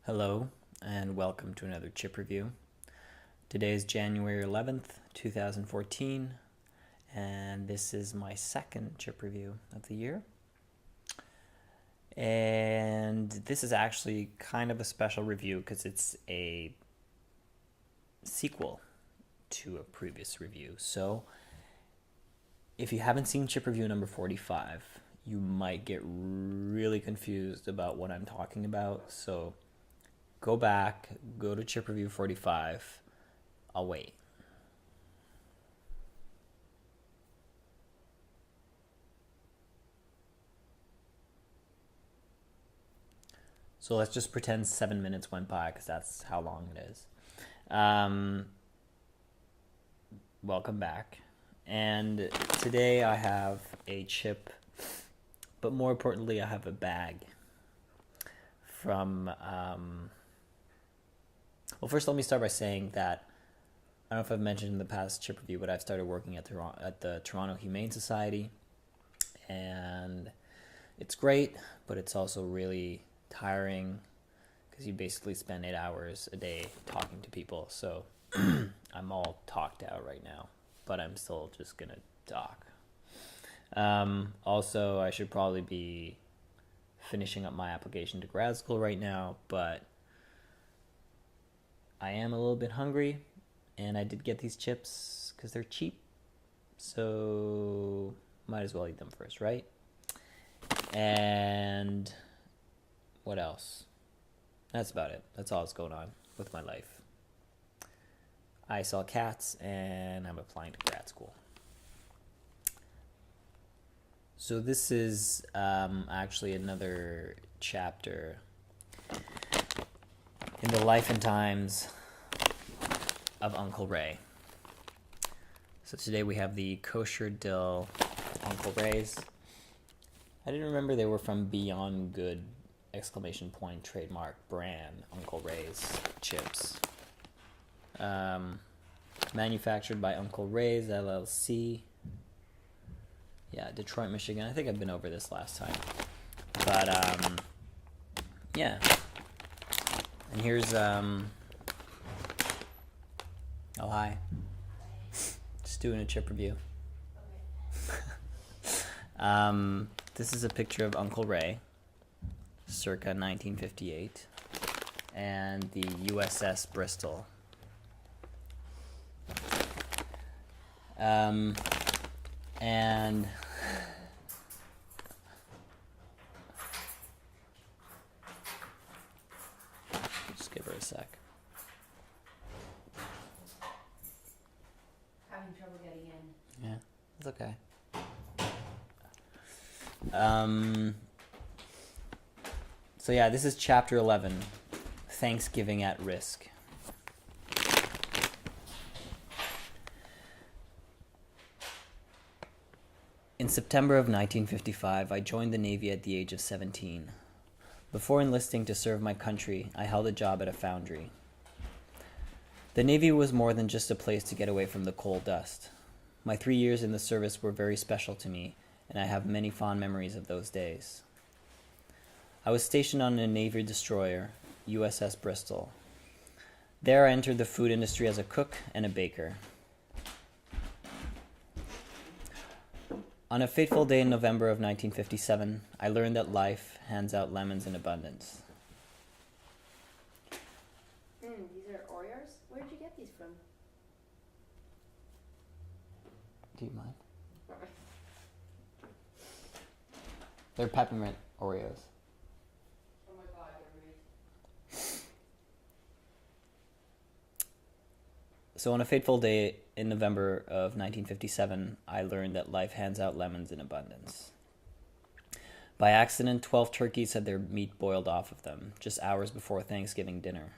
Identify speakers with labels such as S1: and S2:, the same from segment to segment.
S1: Hello, and welcome to another chip review. Today is January 11th, 2014, and this is my second chip review of the year. And this is actually kind of a special review because it's a sequel to a previous review. So, if you haven't seen chip review number 45, you might get really confused about what I'm talking about. So, go back, go to chip review 45. I'll wait. So let's just pretend 7 minutes went by because that's how long it is. Welcome back. And today I have a chip, but more importantly, I have a bag from... Well, first let me start by saying that I don't know if I've mentioned in the past chip review, but I've started working at the Toronto Humane Society, and it's great, but it's also really tiring because you basically spend 8 hours a day talking to people. So I'm all talked out right now, but I'm still just gonna talk. Also, I should probably be finishing up my application to grad school right now, but I am a little bit hungry, and I did get these chips because they're cheap, so might as well eat them first, right? And what else? That's about it. That's all that's going on with my life. I saw cats, and I'm applying to grad school. So this is actually another chapter in the life and times of Uncle Ray. So today we have the Kosher Dill Uncle Rays. I didn't remember they were from Beyond Good ! Trademark brand Uncle Ray's chips. Manufactured by Uncle Ray's LLC. Yeah, Detroit, Michigan. I think I've been over this last time. But yeah. And here's oh hi. Just doing a chip review. This is a picture of Uncle Ray, circa 1958, and the USS Bristol. And just give her a sec.
S2: Having trouble getting in.
S1: Yeah, it's okay. So yeah, this is chapter 11, Thanksgiving at Risk. In September of 1955, I joined the Navy at the age of 17. Before enlisting to serve my country, I held a job at a foundry. The Navy was more than just a place to get away from the coal dust. My 3 years in the service were very special to me, and I have many fond memories of those days. I was stationed on a Navy destroyer, USS Bristol. There I entered the food industry as a cook and a baker. On a fateful day in November of 1957, I learned that life hands out lemons in abundance.
S2: These are Oreos? Where'd you get these from?
S1: Do you mind? They're peppermint Oreos.
S2: Oh my god, they're great.
S1: So on a fateful day in November of 1957, I learned that life hands out lemons in abundance. By accident, 12 turkeys had their meat boiled off of them, just hours before Thanksgiving dinner.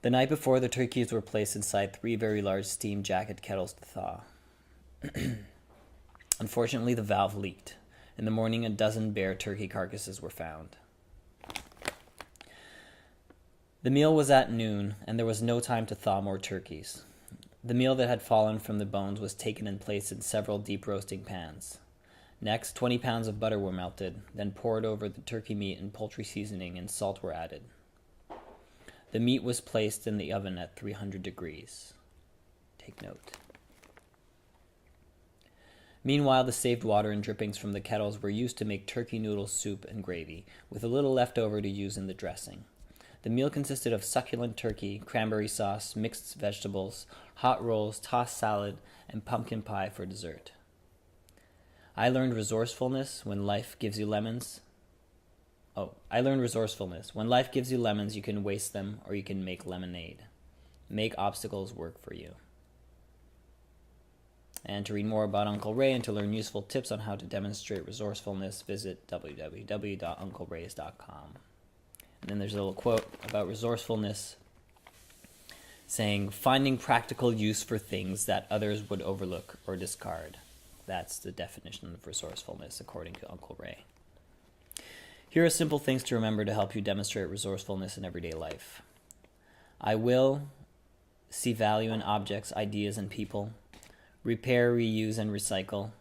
S1: The night before, the turkeys were placed inside 3 very large steam jacket kettles to thaw. Unfortunately, the valve leaked. In the morning, a dozen bare turkey carcasses were found. The meal was at noon, and there was no time to thaw more turkeys. The meal that had fallen from the bones was taken and placed in several deep roasting pans. Next, 20 pounds of butter were melted, then poured over the turkey meat and poultry seasoning and salt were added. The meat was placed in the oven at 300 degrees. Take note. Meanwhile, the saved water and drippings from the kettles were used to make turkey noodle soup and gravy, with a little left over to use in the dressing. The meal consisted of succulent turkey, cranberry sauce, mixed vegetables, hot rolls, tossed salad, and pumpkin pie for dessert. I learned resourcefulness when life gives you lemons. When life gives you lemons, you can waste them or you can make lemonade. Make obstacles work for you. And to read more about Uncle Ray and to learn useful tips on how to demonstrate resourcefulness, visit www.unclerays.com. And then there's a little quote about resourcefulness saying, finding practical use for things that others would overlook or discard. That's the definition of resourcefulness, according to Uncle Ray. Here are simple things to remember to help you demonstrate resourcefulness in everyday life. I will see value in objects, ideas, and people. Repair, reuse, and recycle.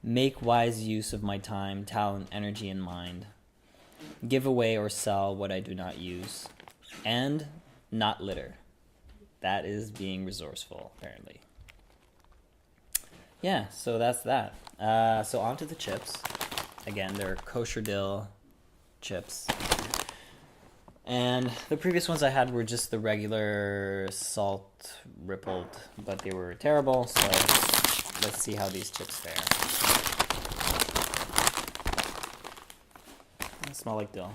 S1: Make wise use of my time, talent, energy, and mind. Give away or sell what I do not use. And not litter. That is being resourceful, apparently. Yeah, so that's that. So on to the chips. Again, they're kosher dill chips. And the previous ones I had were just the regular salt rippled, but they were terrible, so let's see how these chips fare. They smell like dill.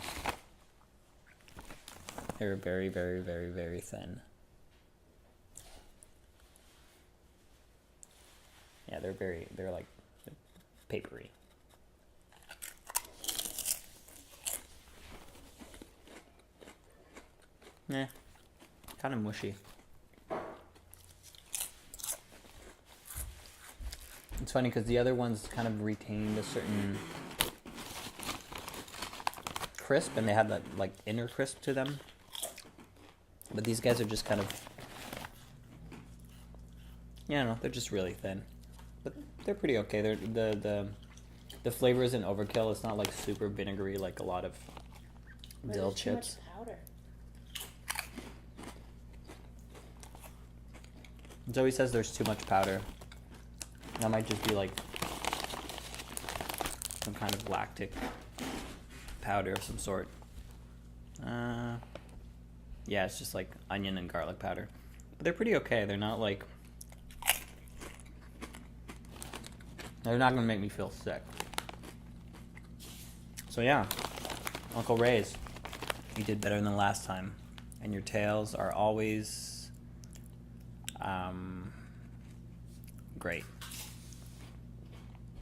S1: They're very, very, very, very thin. Yeah, they're papery. Kind of mushy. It's funny because the other ones kind of retained a certain crisp, and they had that like inner crisp to them. But these guys are just kind of, they're just really thin. But they're pretty okay. The flavor isn't overkill. It's not like super vinegary like a lot of dill chips.
S3: Too much powder.
S1: Zoe says there's too much powder. That might just be like some kind of lactic powder of some sort. Yeah, it's just like onion and garlic powder. But they're pretty okay. They're not like... They're not going to make me feel sick. So yeah, Uncle Ray's. You did better than last time. And your tales are always... great.